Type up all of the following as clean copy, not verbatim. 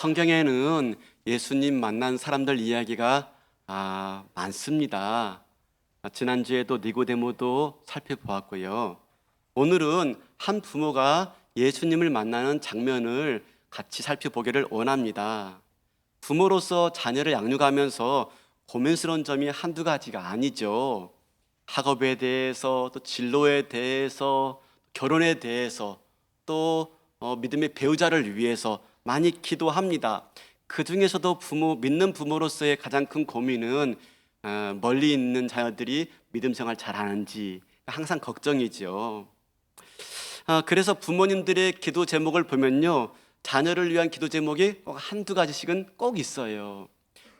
성경에는 예수님 만난 사람들 이야기가 많습니다. 지난주에도 니고데모도 살펴보았고요. 오늘은 한 부모가 예수님을 만나는 장면을 같이 살펴보기를 원합니다. 부모로서 자녀를 양육하면서 고민스러운 점이 한두 가지가 아니죠. 학업에 대해서, 또 진로에 대해서, 결혼에 대해서, 또 믿음의 배우자를 위해서 많이 기도합니다. 그 중에서도 믿는 부모로서의 가장 큰 고민은 멀리 있는 자녀들이 믿음 생활 잘하는지 항상 걱정이죠. 그래서 부모님들의 기도 제목을 보면요, 자녀를 위한 기도 제목이 한두 가지씩은 꼭 있어요.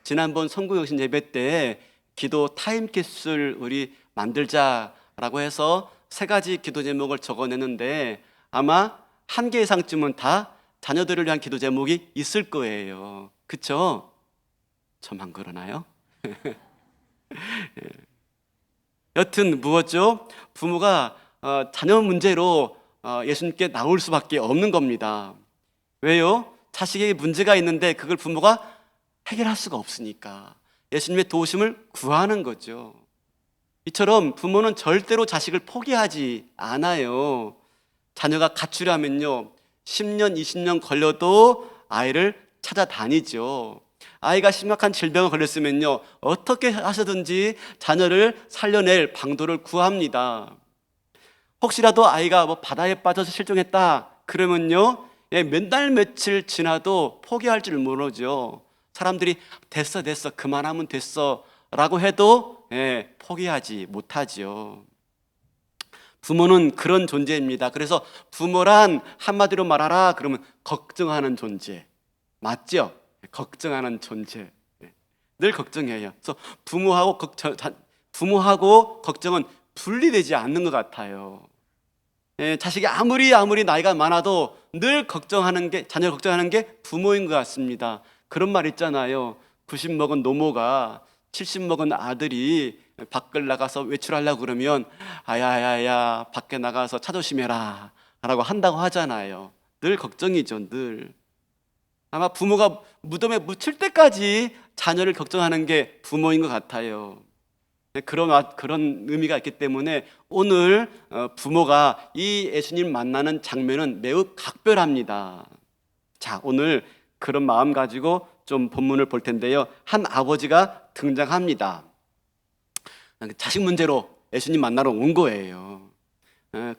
지난번 성구영신 예배 때 기도 타임캡슐 우리 만들자라고 해서 3가지 기도 제목을 적어내는데 아마 1개 이상쯤은 다 자녀들을 위한 기도 제목이 있을 거예요. 그쵸? 저만 그러나요? 여튼 무엇죠? 부모가 자녀 문제로 예수님께 나올 수밖에 없는 겁니다. 왜요? 자식에게 문제가 있는데 그걸 부모가 해결할 수가 없으니까 예수님의 도우심을 구하는 거죠. 이처럼 부모는 절대로 자식을 포기하지 않아요. 자녀가 가출하면요, 10년, 20년 걸려도 아이를 찾아다니죠. 아이가 심각한 질병에 걸렸으면요, 어떻게 하셔든지 자녀를 살려낼 방도를 구합니다. 혹시라도 아이가 바다에 빠져서 실종했다 그러면요, 몇 달 며칠 지나도 포기할 줄 모르죠. 사람들이 됐어 그만하면 됐어 라고 해도 포기하지 못하죠. 부모는 그런 존재입니다. 그래서 부모란 한마디로 말하라 그러면 걱정하는 존재, 맞죠? 걱정하는 존재, 늘 걱정해요. 그래서 부모하고 걱정은 분리되지 않는 것 같아요. 자식이 아무리 나이가 많아도 늘 자녀를 걱정하는 게 부모인 것 같습니다. 그런 말 있잖아요. 90 먹은 노모가 70 먹은 아들이 밖을 나가서 외출하려고 그러면 아야야야 밖에 나가서 차 조심해라 라고 한다고 하잖아요. 늘 걱정이죠. 늘. 아마 부모가 무덤에 묻힐 때까지 자녀를 걱정하는 게 부모인 것 같아요. 그런 의미가 있기 때문에 오늘 부모가 이 예수님 만나는 장면은 매우 각별합니다. 자, 오늘 그런 마음 가지고 좀 본문을 볼 텐데요. 한 아버지가 등장합니다. 자식 문제로 예수님 만나러 온 거예요.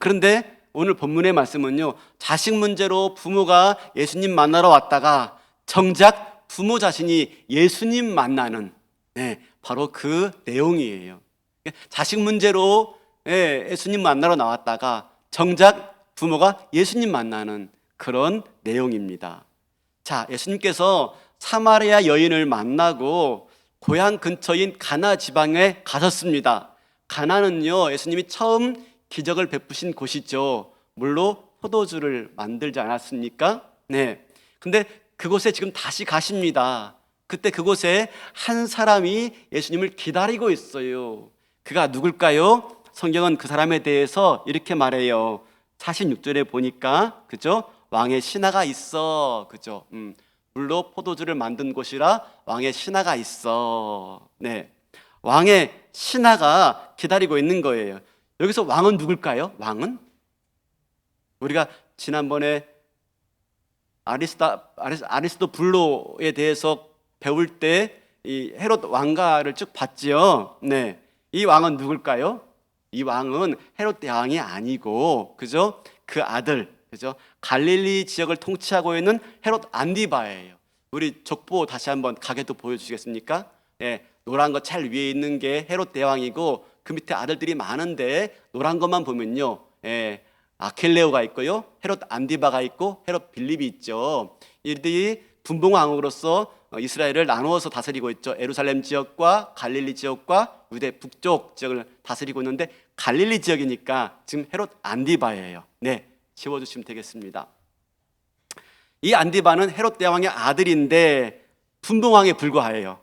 그런데 오늘 본문의 말씀은요, 자식 문제로 부모가 예수님 만나러 왔다가 정작 부모 자신이 예수님 만나는, 바로 그 내용이에요. 자식 문제로 예수님 만나러 나왔다가 정작 부모가 예수님 만나는 그런 내용입니다. 자, 예수님께서 사마리아 여인을 만나고 고향 근처인 가나 지방에 가셨습니다. 가나는요, 예수님이 처음 기적을 베푸신 곳이죠. 물로 포도주를 만들지 않았습니까? 네. 근데 그곳에 지금 다시 가십니다. 그때 그곳에 한 사람이 예수님을 기다리고 있어요. 그가 누굴까요? 성경은 그 사람에 대해서 이렇게 말해요. 46절에 보니까, 그죠? 왕의 신하가 있어. 그죠? 물로 포도주를 만든 곳이라 왕의 신하가 있어. 네. 왕의 신하가 기다리고 있는 거예요. 여기서 왕은 누굴까요? 왕은? 우리가 지난번에 아리스토블로에 대해서 배울 때 이 헤롯 왕가를 쭉 봤지요. 네. 이 왕은 누굴까요? 이 왕은 헤롯 대왕이 아니고, 그죠? 그 아들, 그죠? 갈릴리 지역을 통치하고 있는 헤롯 안디바예요. 우리 족보 다시 한번 가게도 보여주시겠습니까? 노란 거 제일 위에 있는 게 헤롯 대왕이고 그 밑에 아들들이 많은데 노란 것만 보면요, 아켈레오가 있고요, 헤롯 안디바가 있고 헤롯 빌립이 있죠. 이들이 분봉왕으로서 이스라엘을 나누어서 다스리고 있죠. 예루살렘 지역과 갈릴리 지역과 유대 북쪽 지역을 다스리고 있는데 갈릴리 지역이니까 지금 헤롯 안디바예요. 네, 지워주시면 되겠습니다. 이 안디바는 헤롯 대왕의 아들인데 분봉왕에 불과해요.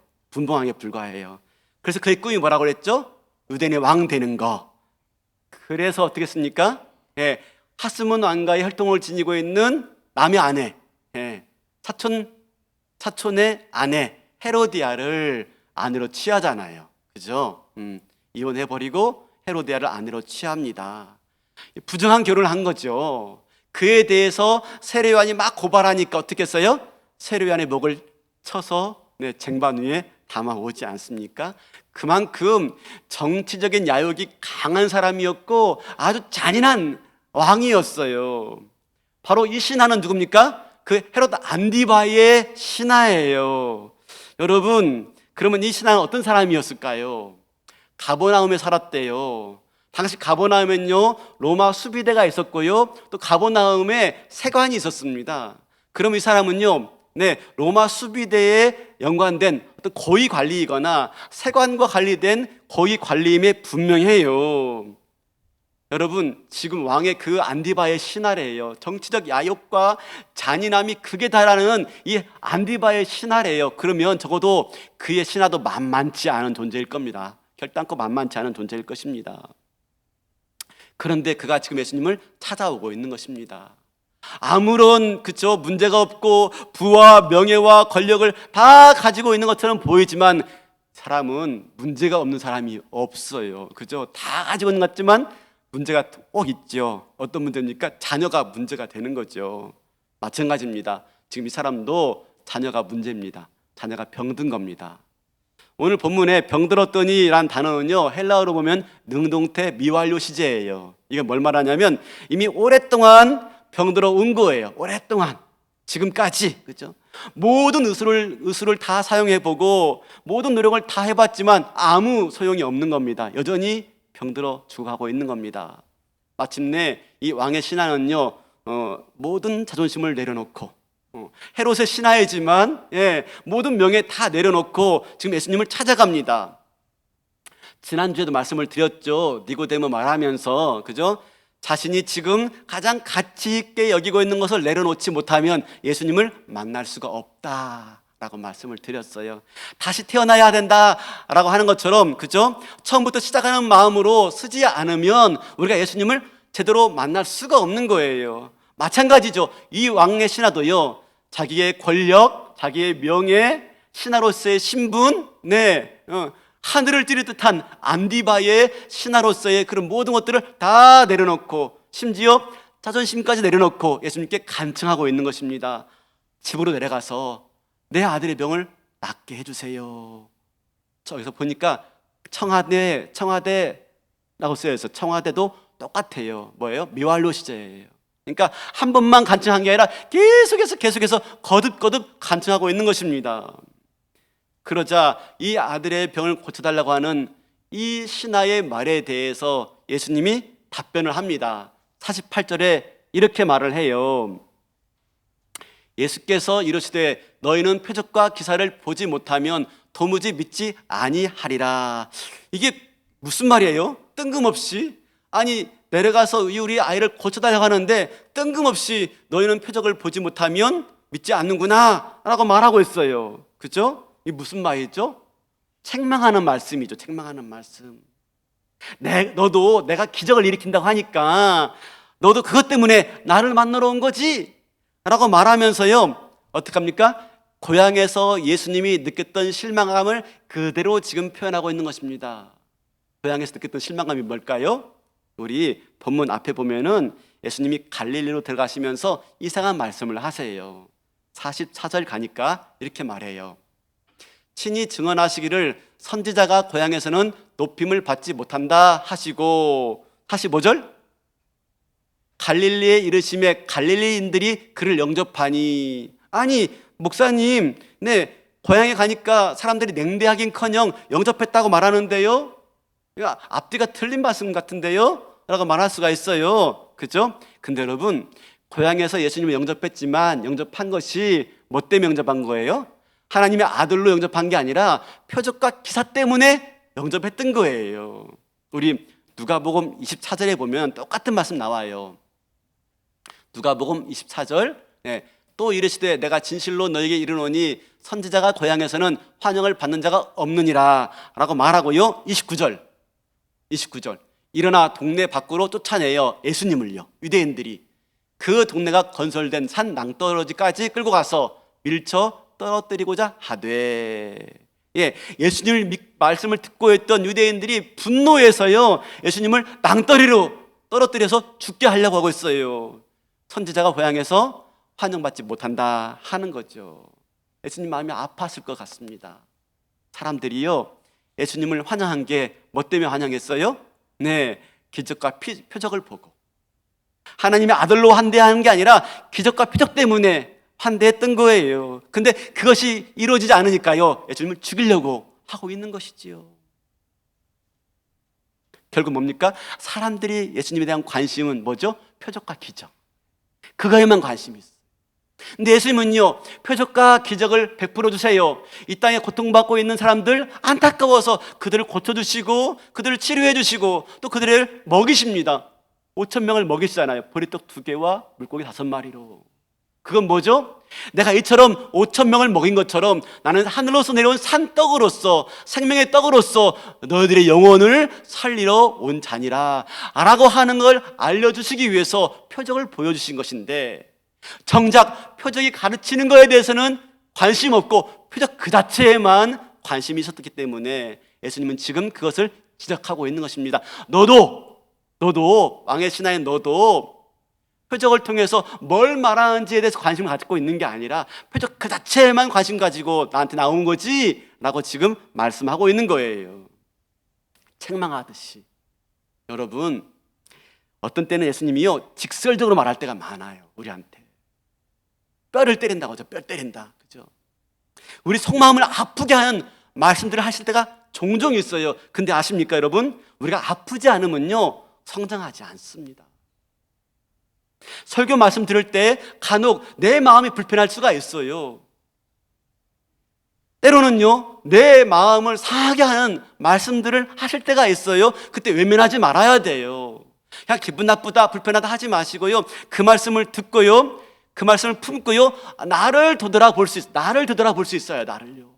그래서 그의 꿈이 뭐라고 그랬죠? 유대인의 왕 되는 거. 그래서 어떻게 했습니까? 하스몬 왕가의 혈통을 지니고 있는 남의 아내, 사촌 사촌의 아내 헤로디아를 아내로 취하잖아요. 그죠? 이혼해버리고 헤로디아를 아내로 취합니다. 부정한 결혼을 한 거죠. 그에 대해서 세례요한이 막 고발하니까 어떻게 했어요? 세례요한의 목을 쳐서 쟁반 위에 담아오지 않습니까? 그만큼 정치적인 야욕이 강한 사람이었고 아주 잔인한 왕이었어요. 바로 이 신하는 누굽니까? 그 헤롯 안디바의 신하예요. 여러분, 그러면 이 신하는 어떤 사람이었을까요? 가버나움에 살았대요. 당시 가버나움엔요 로마 수비대가 있었고요, 또 가버나움에 세관이 있었습니다. 그럼 이 사람은요 로마 수비대에 연관된 어떤 고위 관리이거나 세관과 관리된 고위 관리임에 분명해요. 여러분, 지금 왕의 그 안디바의 신하래요. 정치적 야욕과 잔인함이 극에 달하는 이 안디바의 신하래요. 그러면 적어도 그의 신하도 만만치 않은 존재일 겁니다. 결단코 만만치 않은 존재일 것입니다. 그런데 그가 지금 예수님을 찾아오고 있는 것입니다. 아무런 문제가 없고 부와 명예와 권력을 다 가지고 있는 것처럼 보이지만 사람은 문제가 없는 사람이 없어요. 그죠? 다 가지고 있는 것 같지만 문제가 꼭 있죠. 어떤 문제입니까? 자녀가 문제가 되는 거죠. 마찬가지입니다. 지금 이 사람도 자녀가 문제입니다. 자녀가 병든 겁니다. 오늘 본문에 병들었더니 라는 단어는요 헬라어로 보면 능동태 미완료 시제예요. 이게 뭘 말하냐면 이미 오랫동안 병들어 온 거예요. 오랫동안 지금까지. 그렇죠? 모든 의술을 다 사용해보고 모든 노력을 다 해봤지만 아무 소용이 없는 겁니다. 여전히 병들어 죽어가고 있는 겁니다. 마침내 이 왕의 신하는요 모든 자존심을 내려놓고 헤롯의 신하이지만 모든 명예 다 내려놓고 지금 예수님을 찾아갑니다. 지난주에도 말씀을 드렸죠. 니고데모 말하면서, 그죠? 자신이 지금 가장 가치 있게 여기고 있는 것을 내려놓지 못하면 예수님을 만날 수가 없다라고 말씀을 드렸어요. 다시 태어나야 된다라고 하는 것처럼, 그죠? 처음부터 시작하는 마음으로 쓰지 않으면 우리가 예수님을 제대로 만날 수가 없는 거예요. 마찬가지죠. 이 왕의 신하도요 자기의 권력, 자기의 명예, 신하로서의 신분, 하늘을 찌를 듯한 안디바의 신하로서의 그런 모든 것들을 다 내려놓고 심지어 자존심까지 내려놓고 예수님께 간청하고 있는 것입니다. 집으로 내려가서 내 아들의 병을 낫게 해주세요. 저기서 보니까 청와대라고 쓰여있어요. 청와대도 똑같아요. 뭐예요? 미완료 시제예요. 그러니까 한 번만 간청한 게 아니라 계속해서 거듭거듭 간청하고 있는 것입니다. 그러자 이 아들의 병을 고쳐달라고 하는 이 신하의 말에 대해서 예수님이 답변을 합니다. 48절에 이렇게 말을 해요. 예수께서 이르시되 너희는 표적과 기사를 보지 못하면 도무지 믿지 아니하리라. 이게 무슨 말이에요? 뜬금없이 내려가서 우리 아이를 고쳐달라고 하는데 뜬금없이 너희는 표적을 보지 못하면 믿지 않는구나 라고 말하고 있어요. 그죠? 이게 무슨 말이죠? 책망하는 말씀이죠. 책망하는 말씀. 너도 내가 기적을 일으킨다고 하니까 너도 그것 때문에 나를 만나러 온 거지 라고 말하면서요 어떡합니까? 고향에서 예수님이 느꼈던 실망감을 그대로 지금 표현하고 있는 것입니다. 고향에서 느꼈던 실망감이 뭘까요? 우리 본문 앞에 보면은 예수님이 갈릴리로 들어가시면서 이상한 말씀을 하세요. 44절 가니까 이렇게 말해요. 친히 증언하시기를 선지자가 고향에서는 높임을 받지 못한다 하시고, 45절 갈릴리에 이르심에 갈릴리인들이 그를 영접하니. 아니 목사님, 고향에 가니까 사람들이 냉대하긴커녕 영접했다고 말하는데요, 앞뒤가 틀린 말씀 같은데요? 라고 말할 수가 있어요. 그죠? 근데 여러분, 고향에서 예수님을 영접했지만 영접한 것이 뭐 때문에 영접한 거예요? 하나님의 아들로 영접한 게 아니라 표적과 기사 때문에 영접했던 거예요. 우리 누가복음 24절에 보면 똑같은 말씀 나와요. 누가복음 24절, 또 이르시되 내가 진실로 너에게 이르노니 선지자가 고향에서는 환영을 받는 자가 없느니라 라고 말하고요. 29절 일어나 동네 밖으로 쫓아내요. 예수님을요. 유대인들이 그 동네가 건설된 산 낭떠러지까지 끌고 가서 밀쳐 떨어뜨리고자 하되. 예, 예수님을 말씀을 듣고 있던 유대인들이 분노해서요, 예수님을 낭떠리로 떨어뜨려서 죽게 하려고 하고 있어요. 선지자가 고향에서 환영받지 못한다 하는 거죠. 예수님 마음이 아팠을 것 같습니다. 사람들이요, 예수님을 환영한 게 뭐 때문에 환영했어요? 네, 기적과 표적을 보고. 하나님의 아들로 환대하는 게 아니라 기적과 표적 때문에 환대했던 거예요. 근데 그것이 이루어지지 않으니까요, 예수님을 죽이려고 하고 있는 것이지요. 결국 뭡니까? 사람들이 예수님에 대한 관심은 뭐죠? 표적과 기적. 그거에만 관심이 있어요. 근데 예수님은요, 표적과 기적을 베풀어 주세요. 이 땅에 고통받고 있는 사람들 안타까워서 그들을 고쳐주시고 그들을 치료해 주시고 또 그들을 먹이십니다. 5,000명을 먹이시잖아요. 보리떡 2개와 물고기 5마리로. 그건 뭐죠? 내가 이처럼 5,000명을 먹인 것처럼 나는 하늘로서 내려온 산떡으로서, 생명의 떡으로서 너희들의 영혼을 살리러 온 자니라 라고 하는 걸 알려주시기 위해서 표적을 보여주신 것인데, 정작 표적이 가르치는 것에 대해서는 관심 없고 표적 그 자체에만 관심이 있었기 때문에 예수님은 지금 그것을 지적하고 있는 것입니다. 너도 왕의 신하인 너도 표적을 통해서 뭘 말하는지에 대해서 관심을 갖고 있는 게 아니라 표적 그 자체에만 관심 가지고 나한테 나온 거지 라고 지금 말씀하고 있는 거예요. 책망하듯이. 여러분, 어떤 때는 예수님이요, 직설적으로 말할 때가 많아요. 우리한테 뼈를 때린다고 하죠. 뼈 때린다, 그죠? 우리 속마음을 아프게 하는 말씀들을 하실 때가 종종 있어요. 근데 아십니까, 여러분? 우리가 아프지 않으면요, 성장하지 않습니다. 설교 말씀 들을 때 간혹 내 마음이 불편할 수가 있어요. 때로는요, 내 마음을 상하게 하는 말씀들을 하실 때가 있어요. 그때 외면하지 말아야 돼요. 그냥 기분 나쁘다, 불편하다 하지 마시고요, 그 말씀을 듣고요, 그 말씀을 품고요, 나를 되돌아볼 수 있어요. 나를요.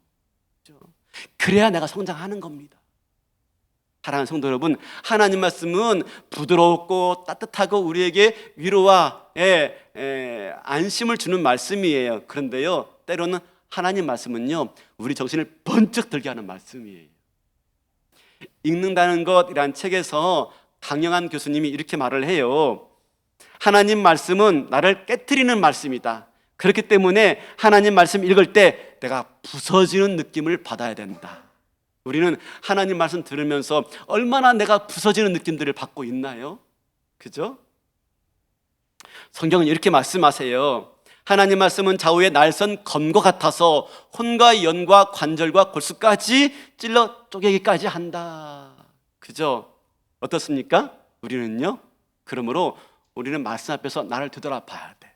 그래야 내가 성장하는 겁니다. 사랑하는 성도 여러분, 하나님 말씀은 부드럽고 따뜻하고 우리에게 위로와 안심을 주는 말씀이에요. 그런데요, 때로는 하나님 말씀은요, 우리 정신을 번쩍 들게 하는 말씀이에요. 읽는다는 것이란 책에서 강영한 교수님이 이렇게 말을 해요. 하나님 말씀은 나를 깨트리는 말씀이다. 그렇기 때문에 하나님 말씀 읽을 때 내가 부서지는 느낌을 받아야 된다. 우리는 하나님 말씀 들으면서 얼마나 내가 부서지는 느낌들을 받고 있나요? 그죠? 성경은 이렇게 말씀하세요. 하나님 말씀은 좌우의 날선 검과 같아서 혼과 연과 관절과 골수까지 찔러 쪼개기까지 한다. 그죠? 어떻습니까? 우리는요, 그러므로 우리는 말씀 앞에서 나를 되돌아봐야 돼.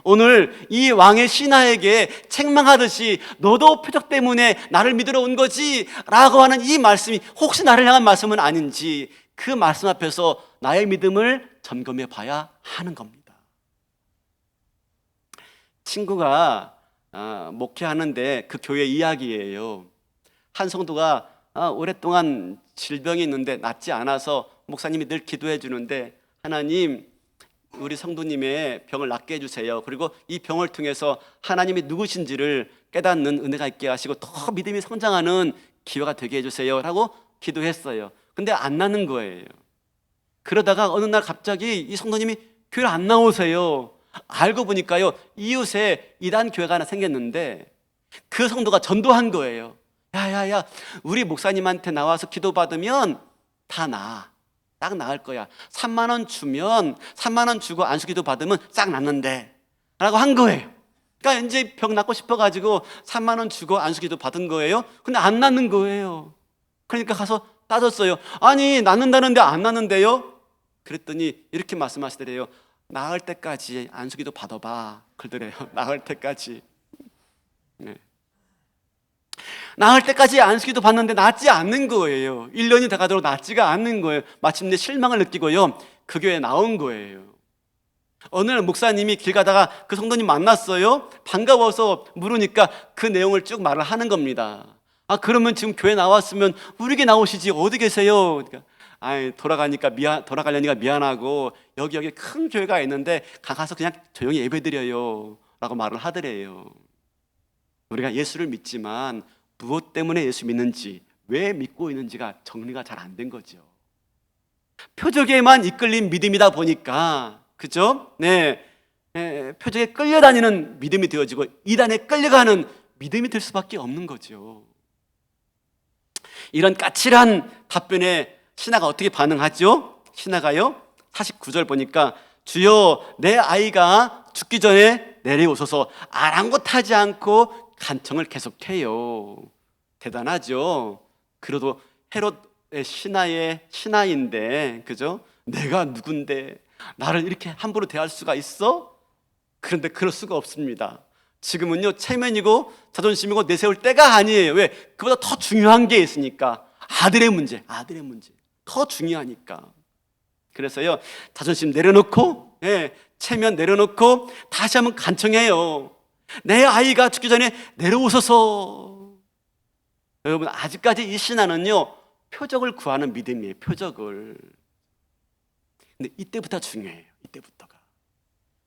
오늘 이 왕의 신하에게 책망하듯이 너도 표적 때문에 나를 믿으러 온 거지 라고 하는 이 말씀이 혹시 나를 향한 말씀은 아닌지, 그 말씀 앞에서 나의 믿음을 점검해 봐야 하는 겁니다. 친구가 목회하는데 그 교회 이야기예요. 한 성도가 오랫동안 질병이 있는데 낫지 않아서 목사님이 늘 기도해 주는데, 하나님, 우리 성도님의 병을 낫게 해주세요. 그리고 이 병을 통해서 하나님이 누구신지를 깨닫는 은혜가 있게 하시고 더 믿음이 성장하는 기회가 되게 해주세요 라고 기도했어요. 근데 안 나는 거예요. 그러다가 어느 날 갑자기 이 성도님이 교회를 안 나오세요. 알고 보니까요, 이웃에 이단 교회가 하나 생겼는데 그 성도가 전도한 거예요. 야야야, 우리 목사님한테 나와서 기도받으면 다 나아. 딱 나을 거야. 3만 원 주면 3만 원 주고 안수기도 받으면 싹 낫는데 라고 한 거예요. 그러니까 이제 병 낫고 싶어가지고 3만 원 주고 안수기도 받은 거예요. 근데 안 낫는 거예요. 그러니까 가서 따졌어요. 아니, 낫는다는데 안 낫는데요? 그랬더니 이렇게 말씀하시더래요. 나을 때까지 안수기도 받아봐. 그러더래요. 나을 때까지. 네. 나을 때까지 안수기도 받는데 낫지 않는 거예요. 1년이 돼가도록 낫지가 않는 거예요. 마침내 실망을 느끼고요, 그 교회에 나온 거예요. 어느 날 목사님이 길 가다가 그 성도님 만났어요. 반가워서 물으니까 그 내용을 쭉 말을 하는 겁니다. 그러면 지금 교회 나왔으면 우리 교회 나오시지 어디 계세요? 그러니까 돌아가려니까 미안하고 여기 큰 교회가 있는데 가서 그냥 조용히 예배드려요 라고 말을 하더래요. 우리가 예수를 믿지만 무엇 때문에 예수 믿는지, 왜 믿고 있는지가 정리가 잘 안 된 거죠. 표적에만 이끌린 믿음이다 보니까, 그죠? 네, 표적에 끌려다니는 믿음이 되어지고 이단에 끌려가는 믿음이 될 수밖에 없는 거죠. 이런 까칠한 답변에 신하가 어떻게 반응하죠? 신하가요, 49절 보니까 주여 내 아이가 죽기 전에 내려오소서. 아랑곳하지 않고 간청을 계속해요. 대단하죠. 그래도 헤롯의 신하인데, 그죠? 내가 누군데 나를 이렇게 함부로 대할 수가 있어? 그런데 그럴 수가 없습니다. 지금은요, 체면이고 자존심이고 내세울 때가 아니에요. 왜? 그보다 더 중요한 게 있으니까. 아들의 문제 더 중요하니까. 그래서요, 자존심 내려놓고, 체면 내려놓고 다시 한번 간청해요. 내 아이가 죽기 전에 내려오소서. 여러분, 아직까지 이 신하는요, 표적을 구하는 믿음이에요. 표적을. 근데 이때부터 중요해요. 이때부터가.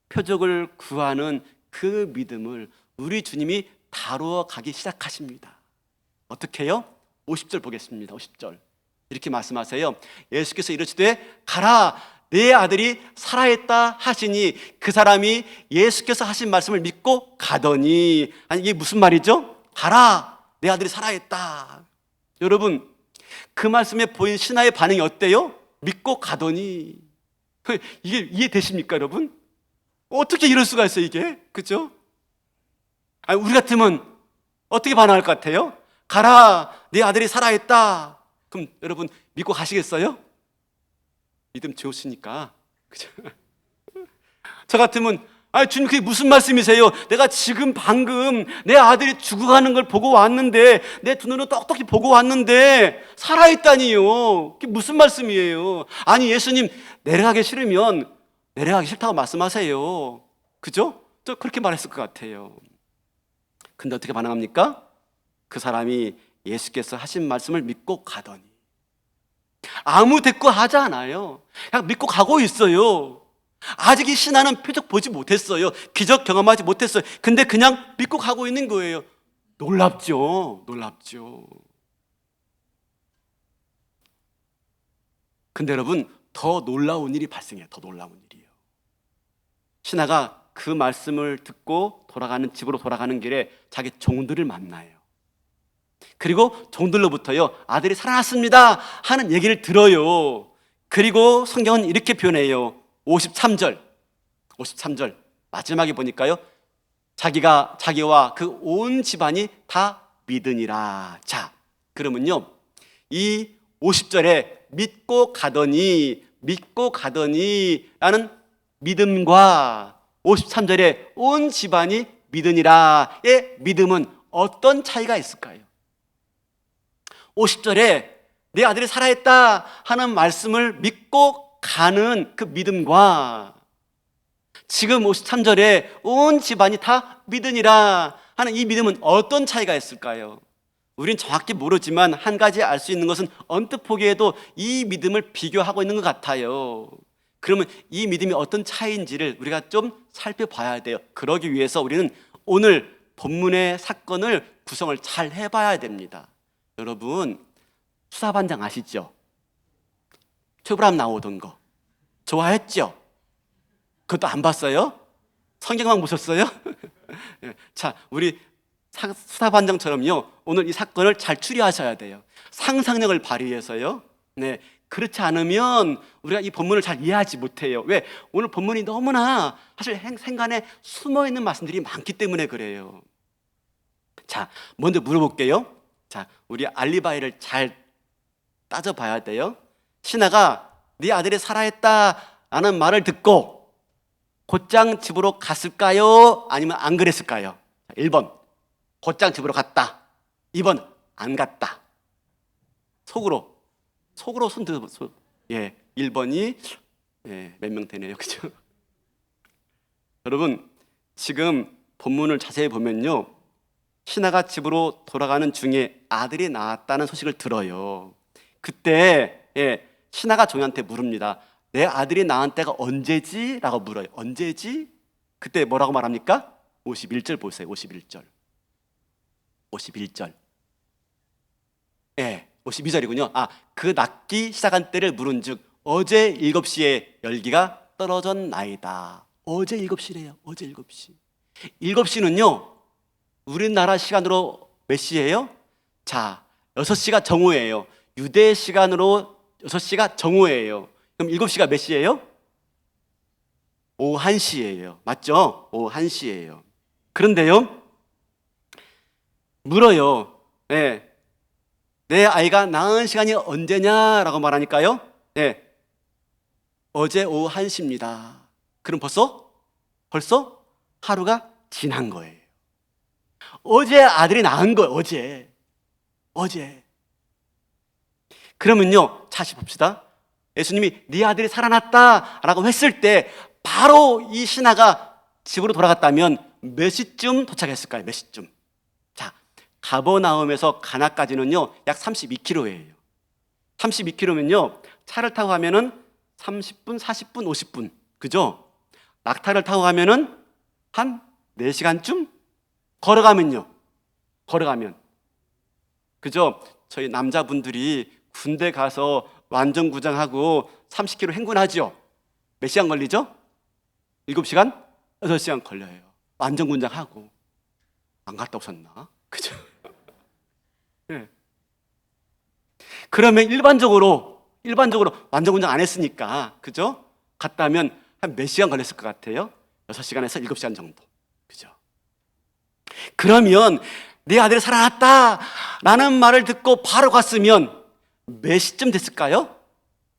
표적을 구하는 그 믿음을 우리 주님이 다루어 가기 시작하십니다. 어떻게 해요? 50절 보겠습니다. 50절 이렇게 말씀하세요. 예수께서 이르시되 가라, 내 아들이 살아있다 하시니 그 사람이 예수께서 하신 말씀을 믿고 가더니. 아니, 이게 무슨 말이죠? 가라, 내 아들이 살아있다. 여러분, 그 말씀에 보인 신하의 반응이 어때요? 믿고 가더니. 이게 이해되십니까, 여러분? 어떻게 이럴 수가 있어요, 이게? 그죠? 아니, 우리 같으면 어떻게 반응할 것 같아요? 가라, 내 아들이 살아있다. 그럼 여러분 믿고 가시겠어요? 믿음 좋으시니까. 그죠? 저 같으면, 아니, 주님 그게 무슨 말씀이세요? 내가 지금 방금 내 아들이 죽어가는 걸 보고 왔는데, 내 두 눈으로 똑똑히 보고 왔는데 살아있다니요. 그게 무슨 말씀이에요? 아니, 예수님 내려가기 싫으면 내려가기 싫다고 말씀하세요. 그죠? 저 그렇게 말했을 것 같아요. 근데 어떻게 반응합니까? 그 사람이 예수께서 하신 말씀을 믿고 가더니. 아무 대꾸하지 않아요. 그냥 믿고 가고 있어요. 아직 이 신하는 표적 보지 못했어요. 기적 경험하지 못했어요. 근데 그냥 믿고 가고 있는 거예요. 놀랍죠. 근데 여러분, 더 놀라운 일이 발생해요. 더 놀라운 일이에요. 신하가 그 말씀을 듣고 집으로 돌아가는 길에 자기 종들을 만나요. 그리고 종들로부터요, 아들이 살아났습니다 하는 얘기를 들어요. 그리고 성경은 이렇게 표현해요. 53절 마지막에 보니까요, 자기와 그 온 집안이 다 믿으니라. 자, 그러면요, 이 50절에 믿고 가더니 라는 믿음과 53절에 온 집안이 믿으니라의 믿음은 어떤 차이가 있을까요? 50절에 내 아들이 살아있다 하는 말씀을 믿고 가는 그 믿음과 지금 53절에 온 집안이 다 믿으니라 하는 이 믿음은 어떤 차이가 있을까요? 우린 정확히 모르지만 한 가지 알 수 있는 것은 언뜻 보기에도 이 믿음을 비교하고 있는 것 같아요. 그러면 이 믿음이 어떤 차이인지를 우리가 좀 살펴봐야 돼요. 그러기 위해서 우리는 오늘 본문의 사건을 구성을 잘 해봐야 됩니다. 여러분, 수사반장 아시죠? 튜브람 나오던 거 좋아했죠? 그것도 안 봤어요? 성경만 보셨어요? 자, 우리 수사반장처럼요, 오늘 이 사건을 잘 추리하셔야 돼요. 상상력을 발휘해서요. 네, 그렇지 않으면 우리가 이 본문을 잘 이해하지 못해요. 왜? 오늘 본문이 너무나 사실 생간에 숨어있는 말씀들이 많기 때문에 그래요. 자, 먼저 물어볼게요. 자, 우리 알리바이를 잘 따져봐야 돼요. 신하가 네 아들이 살아있다 라는 말을 듣고 곧장 집으로 갔을까요? 아니면 안 그랬을까요? 1번 곧장 집으로 갔다. 2번 안 갔다. 속으로 손 들어서, 1번이 몇 명 되네요. 그죠? 여러분, 지금 본문을 자세히 보면요, 신하가 집으로 돌아가는 중에 아들이 낳았다는 소식을 들어요. 그때 신하가 종한테 물읍니다. 내 아들이 낳은 때가 언제지? 라고 물어요. 언제지? 그때 뭐라고 말합니까? 51절 보세요. 51절. 51절. 예, 52절이군요. 그 낫기 시작한 때를 물은즉 어제 7시에 열기가 떨어졌나이다. 어제 7시래요. 어제 7시. 7시는요, 우리나라 시간으로 몇 시예요? 자, 6시가 정오예요. 유대 시간으로 6시가 정오예요. 그럼 7시가 몇 시예요? 오후 1시예요. 맞죠? 오후 1시예요. 그런데요, 물어요. 네. 내 아이가 낳은 시간이 언제냐라고 말하니까요, 네. 어제 오후 1시입니다. 그럼 벌써 하루가 지난 거예요. 어제 아들이 낳은 거예요. 어제. 그러면요, 다시 봅시다. 예수님이 네 아들이 살아났다라고 했을 때 바로 이 신하가 집으로 돌아갔다면 몇 시쯤 도착했을까요? 몇 시쯤? 자, 가버나움에서 가나까지는요 약 32km예요. 32km면요 차를 타고 가면은 30분, 40분, 50분, 그죠? 낙타를 타고 가면은 한 4시간쯤? 걸어가면 그죠? 저희 남자분들이 군대 가서 완전구장하고 30km 행군하죠. 몇 시간 걸리죠? 7시간? 8시간 걸려요. 완전군장하고. 안 갔다 오셨나? 그죠? 네. 그러면 일반적으로 완전군장 안 했으니까, 그죠? 갔다 하면 한 몇 시간 걸렸을 것 같아요? 6시간에서 7시간 정도. 그죠? 그러면 내 아들이 살아났다 라는 말을 듣고 바로 갔으면 몇 시쯤 됐을까요?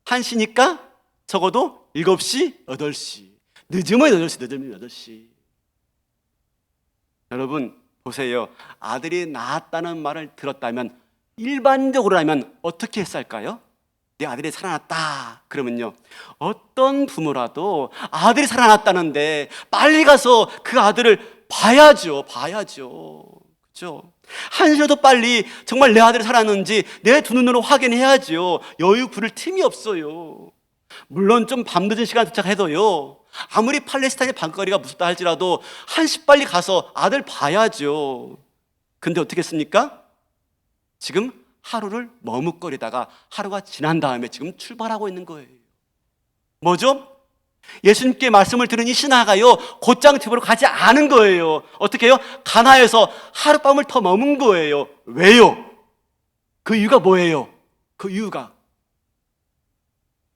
1시니까 적어도 7시, 8시. 늦으면 8시. 여러분 보세요. 아들이 낳았다는 말을 들었다면 일반적으로라면 어떻게 했을까요? 내 아들이 살아났다 그러면요, 어떤 부모라도 아들이 살아났다는데 빨리 가서 그 아들을 봐야죠. 그렇죠? 한시라도 빨리 정말 내 아들이 살았는지 내 두 눈으로 확인해야죠. 여유 부릴 틈이 없어요. 물론 좀 밤늦은 시간 도착해도요, 아무리 팔레스타인의 밤거리가 무섭다 할지라도 1시 빨리 가서 아들 봐야죠. 근데 어떻게 했습니까? 지금 하루를 머뭇거리다가 하루가 지난 다음에 지금 출발하고 있는 거예요. 뭐죠? 예수님께 말씀을 들은 이 신하가요 곧장 집으로 가지 않은 거예요. 어떻게 해요? 가나에서 하룻밤을 더 머문 거예요. 왜요? 그 이유가 뭐예요? 그 이유가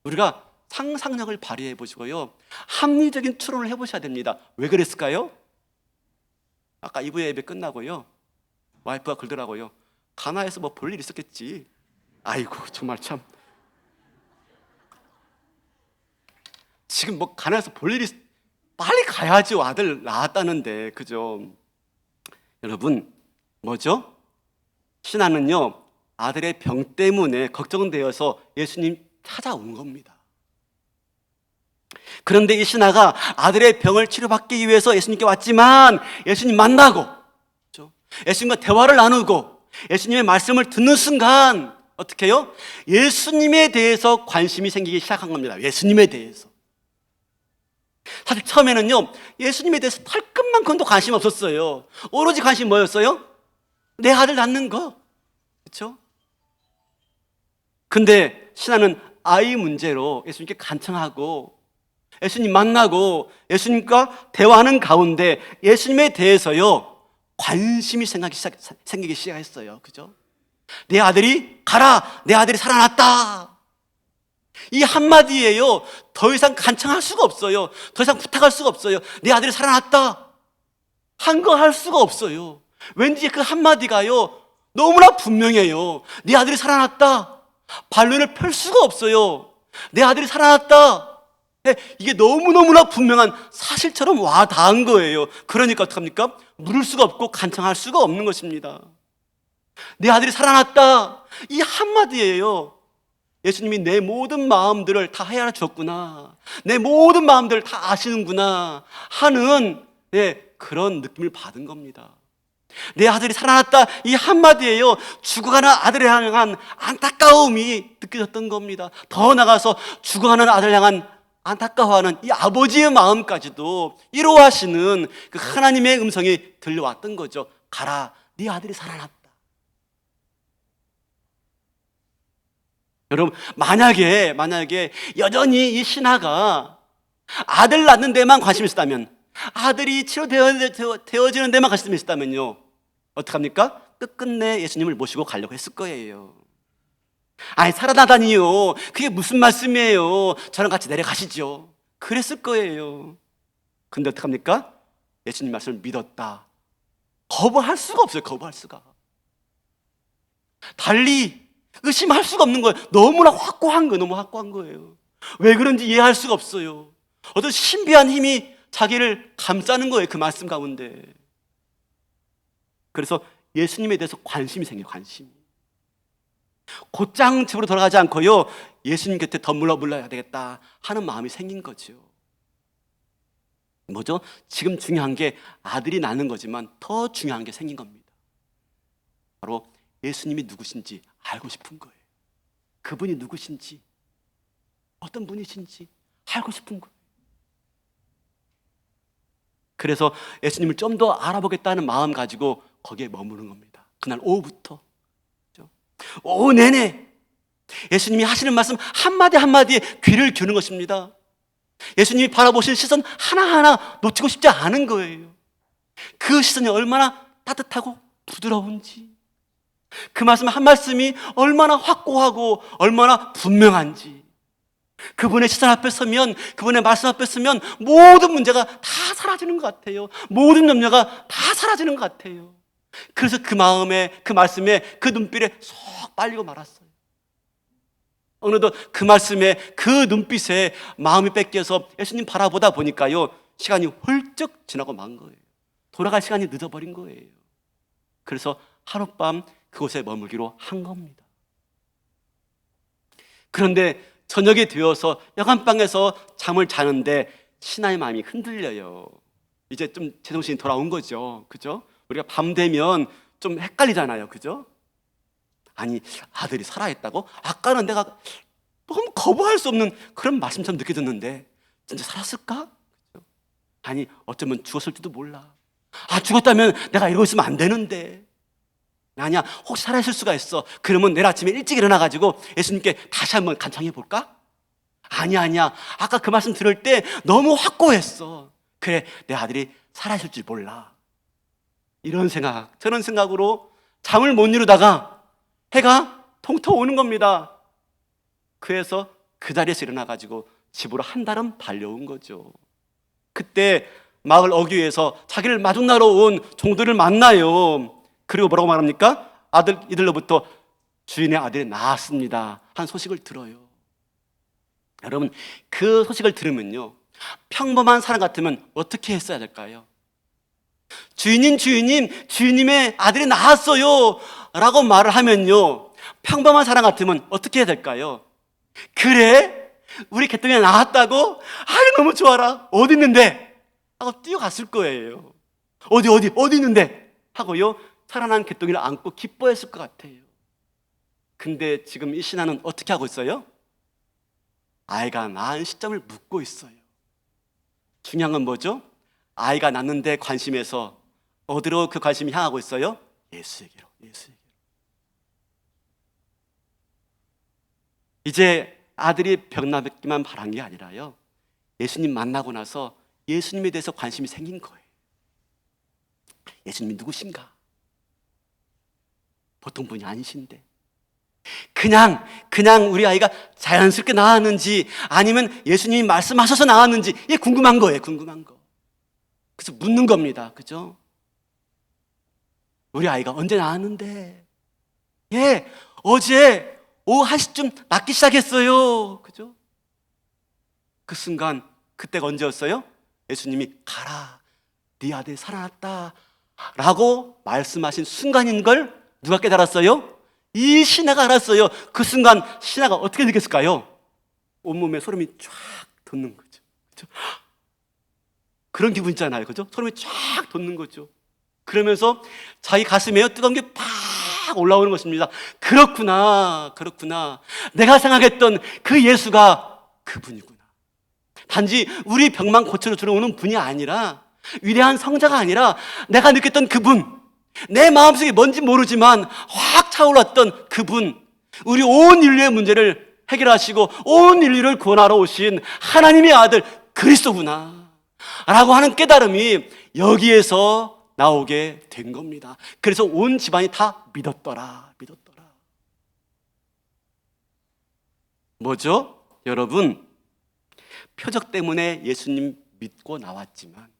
우리가 상상력을 발휘해 보시고요 합리적인 추론을 해보셔야 됩니다. 왜 그랬을까요? 아까 2부 예배 끝나고요 와이프가 그러더라고요. 가나에서 뭐 볼 일 있었겠지. 아이고 정말 참, 지금 뭐 가나에서 볼 일이, 빨리 가야죠. 아들 낳았다는데, 그죠? 여러분 뭐죠? 신하는요 아들의 병 때문에 걱정되어서 예수님 찾아온 겁니다. 그런데 이 신하가 아들의 병을 치료받기 위해서 예수님께 왔지만 예수님 만나고, 그렇죠? 예수님과 대화를 나누고 예수님의 말씀을 듣는 순간 어떻게 해요? 예수님에 대해서 관심이 생기기 시작한 겁니다. 예수님에 대해서. 사실 처음에는요 예수님에 대해서 털끝만큼도 관심 없었어요. 오로지 관심이 뭐였어요? 내 아들 낳는 거, 그렇죠? 근데 신하는 아이 문제로 예수님께 간청하고 예수님 만나고 예수님과 대화하는 가운데 예수님에 대해서요 관심이 생기기 시작했어요. 그죠? 내 아들이 가라, 내 아들이 살아났다, 이 한마디예요. 더 이상 간청할 수가 없어요. 더 이상 부탁할 수가 없어요. 내 아들이 살아났다, 한거할 수가 없어요. 왠지 그 한마디가요 너무나 분명해요. 내 아들이 살아났다, 반론을 펼 수가 없어요. 내 아들이 살아났다, 이게 너무너무나 분명한 사실처럼 와 닿은 거예요. 그러니까 어떡합니까? 물을 수가 없고 간청할 수가 없는 것입니다. 내 아들이 살아났다, 이 한마디예요. 예수님이 내 모든 마음들을 다 헤아려 주었구나, 내 모든 마음들을 다 아시는구나 하는 그런 느낌을 받은 겁니다. 내 아들이 살아났다, 이 한마디예요. 죽어가는 아들을 향한 안타까움이 느껴졌던 겁니다. 더 나아가서 죽어가는 아들을 향한 안타까워하는 이 아버지의 마음까지도 위로하시는 그 하나님의 음성이 들려왔던 거죠. 가라, 네 아들이 살아났다. 여러분, 만약에 여전히 이 신하가 아들 낳는 데만 관심이 있었다면, 아들이 치료되어지는 데만 관심이 있었다면요, 어떡합니까? 끝끝내 예수님을 모시고 가려고 했을 거예요. 아니, 살아나다니요, 그게 무슨 말씀이에요? 저랑 같이 내려가시죠. 그랬을 거예요. 근데 어떡합니까? 예수님 말씀을 믿었다. 거부할 수가 없어요. 거부할 수가. 달리 의심할 수가 없는 거예요. 너무나 확고한 거예요. 너무 확고한 거예요. 왜 그런지 이해할 수가 없어요. 어떤 신비한 힘이 자기를 감싸는 거예요. 그 말씀 가운데. 그래서 예수님에 대해서 관심이 생겨요. 관심이. 곧장 집으로 돌아가지 않고요, 예수님 곁에 더 물러야 되겠다 하는 마음이 생긴 거죠. 뭐죠? 지금 중요한 게 아들이 낳는 거지만 더 중요한 게 생긴 겁니다. 바로 예수님이 누구신지 알고 싶은 거예요. 그분이 누구신지, 어떤 분이신지 알고 싶은 거예요. 그래서 예수님을 좀 더 알아보겠다는 마음 가지고 거기에 머무는 겁니다. 그날 오후부터 오후 내내 예수님이 하시는 말씀 한마디 한마디에 귀를 기울이는 것입니다. 예수님이 바라보시는 시선 하나하나 놓치고 싶지 않은 거예요. 그 시선이 얼마나 따뜻하고 부드러운지, 그 말씀 한 말씀이 얼마나 확고하고 얼마나 분명한지, 그분의 시선 앞에 서면, 그분의 말씀 앞에 서면 모든 문제가 다 사라지는 것 같아요. 모든 염려가 다 사라지는 것 같아요. 그래서 그 마음에, 그 말씀에, 그 눈빛에 쏙 빨리고 말았어요. 어느덧 그 말씀에, 그 눈빛에 마음이 뺏겨서 예수님 바라보다 보니까요, 시간이 훌쩍 지나고 만 거예요. 돌아갈 시간이 늦어버린 거예요. 그래서 하룻밤 그곳에 머물기로 한 겁니다. 그런데 저녁이 되어서 여간방에서 잠을 자는데 신하의 마음이 흔들려요. 이제 좀 제정신이 돌아온 거죠. 그죠? 우리가 밤 되면 좀 헷갈리잖아요. 그죠? 아니, 아들이 살아있다고? 아까는 내가 너무 거부할 수 없는 그런 말씀처럼 느껴졌는데 진짜 살았을까? 그죠? 아니, 어쩌면 죽었을지도 몰라. 아, 죽었다면 내가 이러고 있으면 안 되는데. 아니야, 혹시 살아있을 수가 있어. 그러면 내일 아침에 일찍 일어나가지고 예수님께 다시 한번 간청해 볼까? 아니야. 아까 그 말씀 들을 때 너무 확고했어. 그래, 내 아들이 살아있을 줄 몰라. 이런 생각, 저런 생각으로 잠을 못 이루다가 해가 통통 오는 겁니다. 그래서 그 자리에서 일어나가지고 집으로 한 달은 달려온 거죠. 그때 마을 어귀에서 자기를 마중나러 온 종들을 만나요. 그리고 뭐라고 말합니까? 이들로부터 주인의 아들이 나았습니다 한 소식을 들어요. 여러분, 그 소식을 들으면요, 평범한 사람 같으면 어떻게 했어야 될까요? 주인님의 아들이 나았어요 라고 말을 하면요, 평범한 사람 같으면 어떻게 해야 될까요? 그래? 우리 개똥이 나았다고? 아유, 너무 좋아라. 어디 있는데? 하고 뛰어갔을 거예요. 어디 있는데? 하고요, 살아난 개똥이를 안고 기뻐했을 것 같아요. 근데 지금 이 신하는 어떻게 하고 있어요? 아이가 낳은 시점을 묻고 있어요. 중요한 건 뭐죠? 아이가 낳는데 관심에서 어디로 그 관심이 향하고 있어요? 예수에게로. 이제 아들이 병 낫기만 바란 게 아니라요, 예수님 만나고 나서 예수님에 대해서 관심이 생긴 거예요. 예수님이 누구신가? 보통 분이 아니신데 그냥 우리 아이가 자연스럽게 나왔는지 아니면 예수님이 말씀하셔서 나왔는지 이게 궁금한 거예요. 궁금한 거. 그래서 묻는 겁니다. 그죠? 우리 아이가 언제 나왔는데? 예, 어제 오후 1시쯤 낫기 시작했어요. 그죠? 그 순간, 그때가 언제였어요? 예수님이 가라, 네 아들이 살아났다 라고 말씀하신 순간인 걸 누가 깨달았어요? 이 신하가 알았어요. 그 순간 신하가 어떻게 느꼈을까요? 온몸에 소름이 쫙 돋는 거죠. 그렇죠? 그런 기분 있잖아요. 그죠? 소름이 쫙 돋는 거죠. 그러면서 자기 가슴에 뜨거운 게 팍 올라오는 것입니다. 그렇구나. 내가 생각했던 그 예수가 그분이구나. 단지 우리 병만 고쳐주러 오는 분이 아니라, 위대한 성자가 아니라 내가 느꼈던 그분, 내 마음속에 뭔지 모르지만 확 차올랐던 그분, 우리 온 인류의 문제를 해결하시고 온 인류를 구원하러 오신 하나님의 아들 그리스도구나 라고 하는 깨달음이 여기에서 나오게 된 겁니다. 그래서 온 집안이 다 믿었더라. 뭐죠? 여러분, 표적 때문에 예수님 믿고 나왔지만,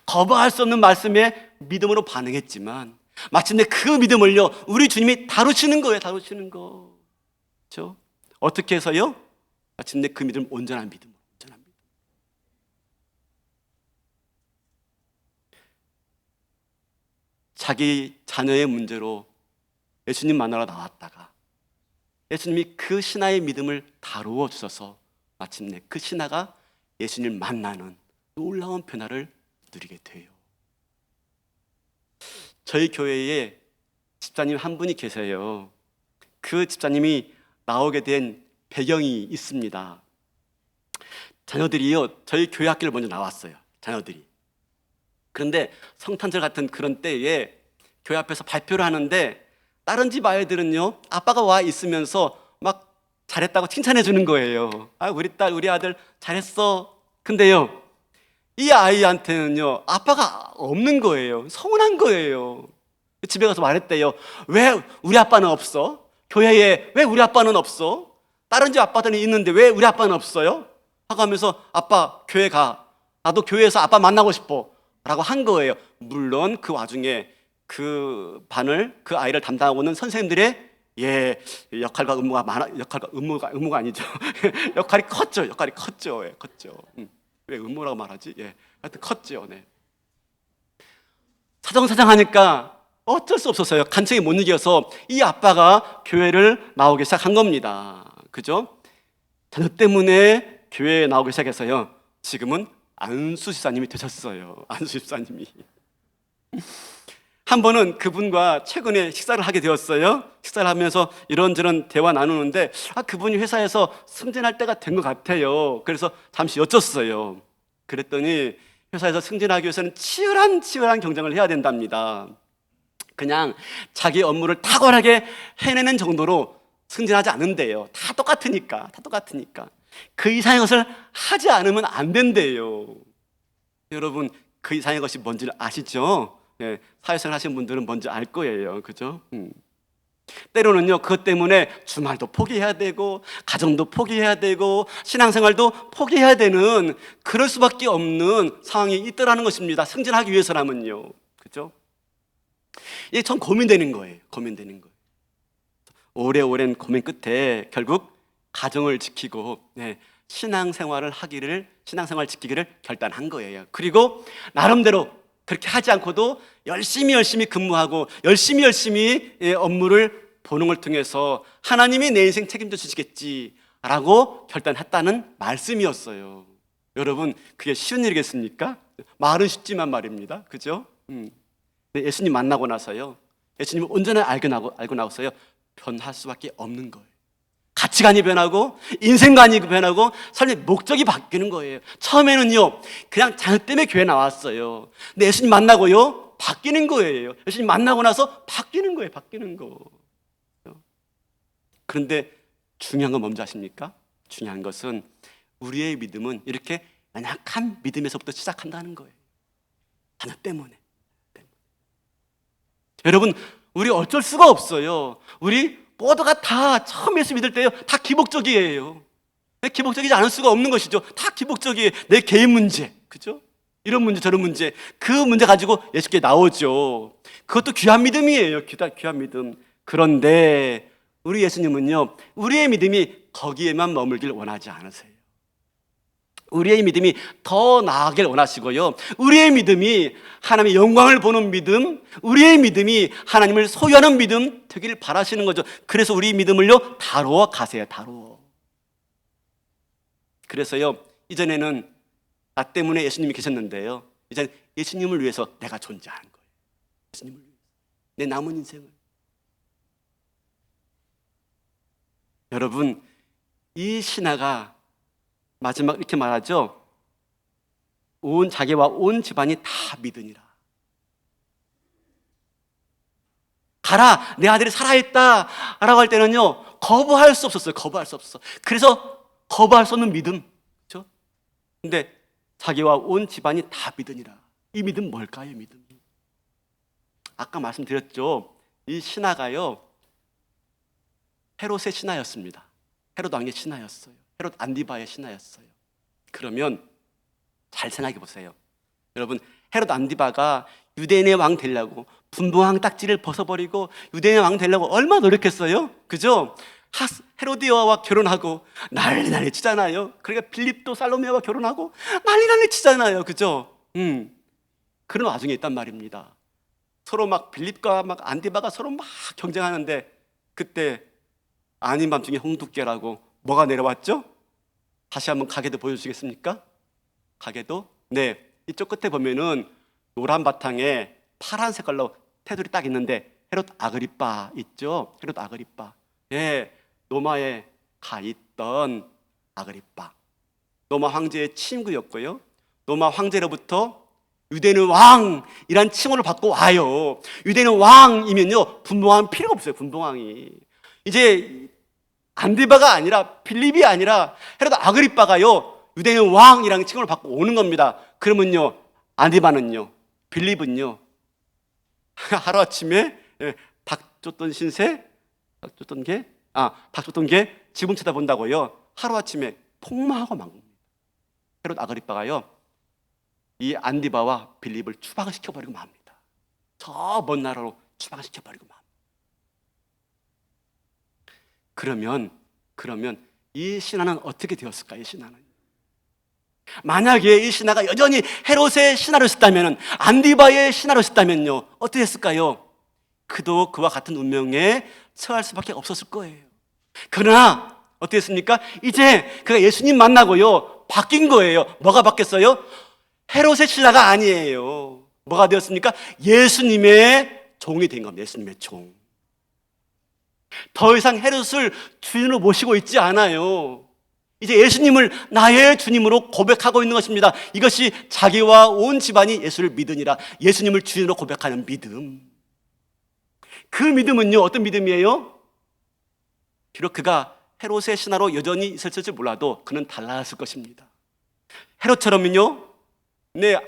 거부할 수 없는 말씀에 믿음으로 반응했지만, 마침내 그 믿음을요 우리 주님이 다루시는 거예요. 다루시는 거. 그렇죠? 어떻게 해서요? 마침내 그 믿음, 온전한 믿음. 자기 자녀의 문제로 예수님 만나러 나왔다가 예수님이 그 신하의 믿음을 다루어 주셔서 마침내 그 신하가 예수님을 만나는 놀라운 변화를 누리게 돼요. 저희 교회에 집사님 한 분이 계세요. 그 집사님이 나오게 된 배경이 있습니다. 자녀들이요 저희 교회 학교를 먼저 나왔어요. 자녀들이. 그런데 성탄절 같은 그런 때에 교회 앞에서 발표를 하는데 다른 집 아이들은요 아빠가 와 있으면서 막 잘했다고 칭찬해 주는 거예요. 아, 우리 딸 우리 아들 잘했어. 근데요 이 아이한테는요 아빠가 없는 거예요. 서운한 거예요. 집에 가서 말했대요. 왜 우리 아빠는 없어? 교회에 왜 우리 아빠는 없어? 다른 집 아빠들은 있는데 왜 우리 아빠는 없어요? 하고 하면서 아빠 교회 가. 나도 교회에서 아빠 만나고 싶어 라고 한 거예요. 물론 그 와중에 그 반을 그 아이를 담당하고 있는 선생님들의 역할과 의무가 의무가 아니죠. 역할이 컸죠. 컸죠. 왜 의무라고 말하지? 하여튼 컸죠. 네. 사정사정하니까 어쩔 수 없었어요. 간청이 못 이겨서 이 아빠가 교회를 나오기 시작한 겁니다. 그죠? 자녀 때문에 교회에 나오기 시작해서요. 지금은 안수 집사님이 되셨어요. 안수 집사님이. 한 번은 그분과 최근에 식사를 하게 되었어요. 식사를 하면서 이런저런 대화 나누는데 그분이 회사에서 승진할 때가 된 것 같아요. 그래서 잠시 여쭸어요. 그랬더니 회사에서 승진하기 위해서는 치열한 경쟁을 해야 된답니다. 그냥 자기 업무를 탁월하게 해내는 정도로 승진하지 않은대요. 다 똑같으니까. 그 이상의 것을 하지 않으면 안 된대요. 여러분, 그 이상의 것이 뭔지를 아시죠? 사회생활 하시는 분들은 뭔지 알 거예요. 그죠? 때로는요, 그것 때문에 주말도 포기해야 되고, 가정도 포기해야 되고, 신앙생활도 포기해야 되는 그럴 수밖에 없는 상황이 있더라는 것입니다. 승진하기 위해서라면요. 그죠? 이게 전 고민되는 거예요. 오랜 고민 끝에 결국 가정을 지키고 신앙생활을 지키기를 결단한 거예요. 그리고 나름대로 그렇게 하지 않고도 열심히 근무하고 열심히 업무를 보는 걸 통해서 하나님이 내 인생 책임져 주시겠지라고 결단했다는 말씀이었어요. 여러분, 그게 쉬운 일이겠습니까? 말은 쉽지만 말입니다. 그죠? 예수님 만나고 나서요, 예수님을 온전히 알고 나서요, 변할 수밖에 없는 거예요. 가치관이 변하고 인생관이 변하고 삶의 목적이 바뀌는 거예요. 처음에는요 그냥 자녀 때문에 교회 나왔어요. 근데 예수님 만나고요 바뀌는 거예요. 예수님 만나고 나서 바뀌는 거예요. 그런데 중요한 건 뭔지 아십니까? 중요한 것은 우리의 믿음은 이렇게 연약한 믿음에서부터 시작한다는 거예요. 자녀 때문에. 여러분, 우리 어쩔 수가 없어요. 우리 모두가 다 처음 예수 믿을 때요 다 기복적이에요. 기복적이지 않을 수가 없는 것이죠. 다 기복적이에요. 내 개인 문제, 그죠? 이런 문제 저런 문제, 그 문제 가지고 예수께 나오죠. 그것도 귀한 믿음이에요. 귀한 믿음. 그런데 우리 예수님은요 우리의 믿음이 거기에만 머물길 원하지 않으세요. 우리의 믿음이 더 나아가길 원하시고요, 우리의 믿음이 하나님의 영광을 보는 믿음, 우리의 믿음이 하나님을 소유하는 믿음 되기를 바라시는 거죠. 그래서 우리 믿음을요 다루어 가세요. 그래서요 이전에는 나 때문에 예수님이 계셨는데요, 이제 예수님을 위해서 내가 존재하는 거예요. 예수님을 위해서 내 남은 인생을. 여러분, 이 신하가 마지막 이렇게 말하죠. 자기와 온 집안이 다 믿으니라. 가라, 내 아들이 살아있다 라고 할 때는요, 거부할 수 없었어요. 거부할 수 없어. 그래서 거부할 수 없는 믿음. 그렇죠? 근데 자기와 온 집안이 다 믿으니라. 이 믿음 뭘까요? 믿음. 아까 말씀드렸죠. 이 신하가요, 헤롯의 신하였습니다. 헤롯 왕의 신하였어요. 헤롯 안디바의 신하였어요. 그러면 잘 생각해 보세요. 여러분, 헤롯 안디바가 유대인의 왕 되려고 분봉왕 딱지를 벗어버리고 유대인의 왕 되려고 얼마나 노력했어요? 그죠? 헤로디아와 결혼하고 난리 치잖아요. 그러니까 빌립도 살로메와 결혼하고 난리 치잖아요. 그죠? 그런 와중에 있단 말입니다. 서로 막 빌립과 막 안디바가 서로 막 경쟁하는데, 그때 아닌 밤중에 홍두깨라고 뭐가 내려왔죠? 다시 한번 가게도 보여주시겠습니까? 가게도? 네, 이쪽 끝에 보면은 노란 바탕에 파란 색깔로 테두리 딱 있는데 헤롯 아그리빠 있죠? 헤롯 아그리빠. 예, 로마에 가 있던 아그리빠. 로마 황제의 친구였고요. 로마 황제로부터 유대인은 왕이란 칭호를 받고 와요. 유대인은 왕이면요, 분봉왕 필요가 없어요. 분봉왕이 이제 안디바가 아니라 빌립이 아니라 헤롯 아그리빠가요, 유대인은 왕이라는 칭호를 받고 오는 겁니다. 그러면요, 안디바는요, 빌립은요, 하루아침에 닭 쫓던 신세, 닭 쫓던 개 지붕 쳐다본다고요, 하루아침에 폭망하고 만 겁니다. 헤롯 아그리빠가요, 이 안디바와 빌립을 추방을 시켜버리고 맙니다. 저 먼 나라로 추방을 시켜버리고 맙니다. 그러면 이 신하는 어떻게 되었을까요? 이 신하는, 만약에 이 신하가 여전히 헤롯의 신하로 있었다면, 안디바의 신하로 있었다면요, 어떻게 했을까요? 그도 그와 같은 운명에 처할 수밖에 없었을 거예요. 그러나 어떻게 했습니까? 이제 그가 예수님 만나고요, 바뀐 거예요. 뭐가 바뀌었어요? 헤롯의 신하가 아니에요. 뭐가 되었습니까? 예수님의 종이 된 겁니다. 예수님의 종. 더 이상 헤롯을 주인으로 모시고 있지 않아요. 이제 예수님을 나의 주님으로 고백하고 있는 것입니다. 이것이 자기와 온 집안이 예수를 믿으니라. 예수님을 주인으로 고백하는 믿음. 그 믿음은요, 어떤 믿음이에요? 비록 그가 헤롯의 신하로 여전히 있었을지 몰라도 그는 달라졌을 것입니다. 헤롯처럼요,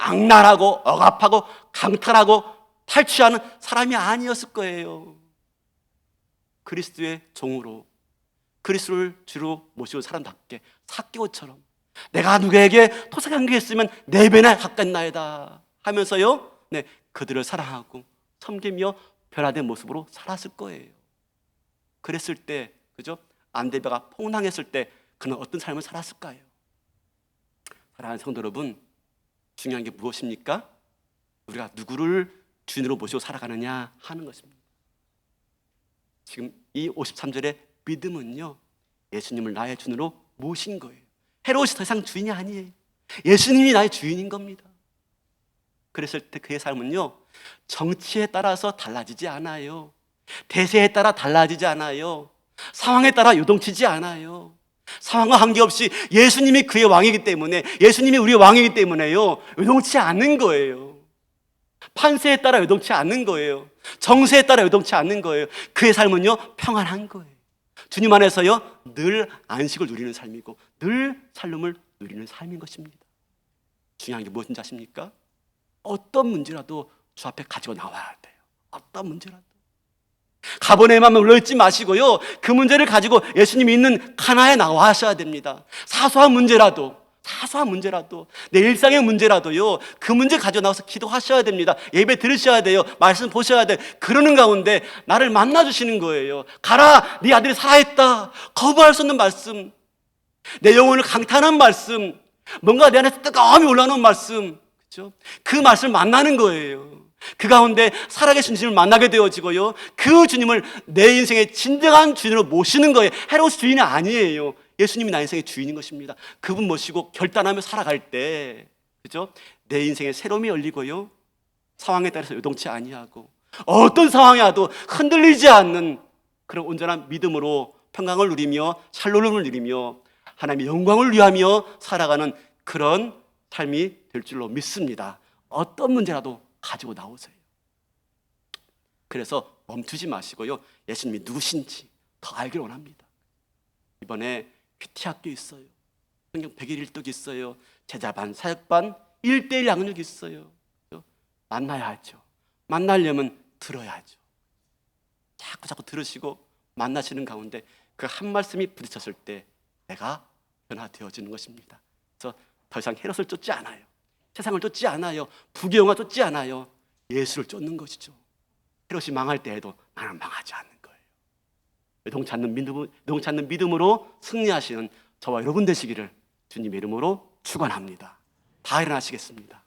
악랄하고 억압하고 강탈하고 탈취하는 사람이 아니었을 거예요. 그리스도의 종으로, 그리스도를 주로 모시고 사람답게, 삭개오처럼 내가 누구에게 토색한 게 있으면 4배나 갚겠나이다 하면서요, 그들을 사랑하고 섬기며 변화된 모습으로 살았을 거예요. 그랬을 때, 그죠? 안디바가 폭망했을 때 그는 어떤 삶을 살았을까요? 사랑하는 성도 여러분, 중요한 게 무엇입니까? 우리가 누구를 주인으로 모시고 살아가느냐 하는 것입니다. 지금 이 53절의 믿음은요, 예수님을 나의 주인으로 모신 거예요. 헤롯이 더 이상 주인이 아니에요. 예수님이 나의 주인인 겁니다. 그랬을 때 그의 삶은요, 정치에 따라서 달라지지 않아요. 대세에 따라 달라지지 않아요. 상황에 따라 요동치지 않아요. 상황과 관계없이 예수님이 그의 왕이기 때문에, 예수님이 우리의 왕이기 때문에요, 요동치 않는 거예요. 판세에 따라 요동치 않는 거예요. 정세에 따라 요동치 않는 거예요. 그의 삶은요, 평안한 거예요. 주님 안에서요, 늘 안식을 누리는 삶이고 늘 살림을 누리는 삶인 것입니다. 중요한 게 무엇인지 아십니까? 어떤 문제라도 주 앞에 가지고 나와야 돼요. 어떤 문제라도. 가버나움에 올려있지 마시고요, 그 문제를 가지고 예수님이 있는 가나에 나와셔야 됩니다. 사소한 문제라도 내 일상의 문제라도요, 그 문제 가지고 나와서 기도하셔야 됩니다. 예배 들으셔야 돼요. 말씀 보셔야 돼요. 그러는 가운데 나를 만나주시는 거예요. 가라, 네 아들이 살아있다. 거부할 수 없는 말씀, 내 영혼을 강탄한 말씀, 뭔가 내 안에서 뜨거움이 올라오는 말씀, 그렇죠? 그 말씀을 만나는 거예요. 그 가운데 살아계신 주님을 만나게 되어지고요, 그 주님을 내 인생의 진정한 주인으로 모시는 거예요. 헤롯 주인이 아니에요. 예수님이 나 인생의 주인인 것입니다. 그분 모시고 결단하며 살아갈 때, 그죠? 내 인생의 새로움이 열리고요, 상황에 따라서 요동치 아니하고 어떤 상황이 와도 흔들리지 않는 그런 온전한 믿음으로 평강을 누리며 샬롬을 누리며 하나님의 영광을 위하며 살아가는 그런 삶이 될 줄로 믿습니다. 어떤 문제라도 가지고 나오세요. 그래서 멈추지 마시고요, 예수님이 누구신지 더 알길 원합니다. 이번에 큐티 학교 있어요. 성경 100일 1독 있어요. 제자반, 사역반, 1:1 양육 있어요. 만나야죠. 만나려면 들어야죠. 자꾸 들으시고 만나시는 가운데 그 한 말씀이 부딪혔을 때 내가 변화되어지는 것입니다. 그래서 더 이상 헤롯을 쫓지 않아요. 세상을 쫓지 않아요. 부귀영화 쫓지 않아요. 예수를 쫓는 것이죠. 헤롯이 망할 때에도 나는 망하지 않는 거예요. 요동치 않는 믿음으로 승리하시는 저와 여러분 되시기를 주님의 이름으로 축원합니다. 다 일어나시겠습니다.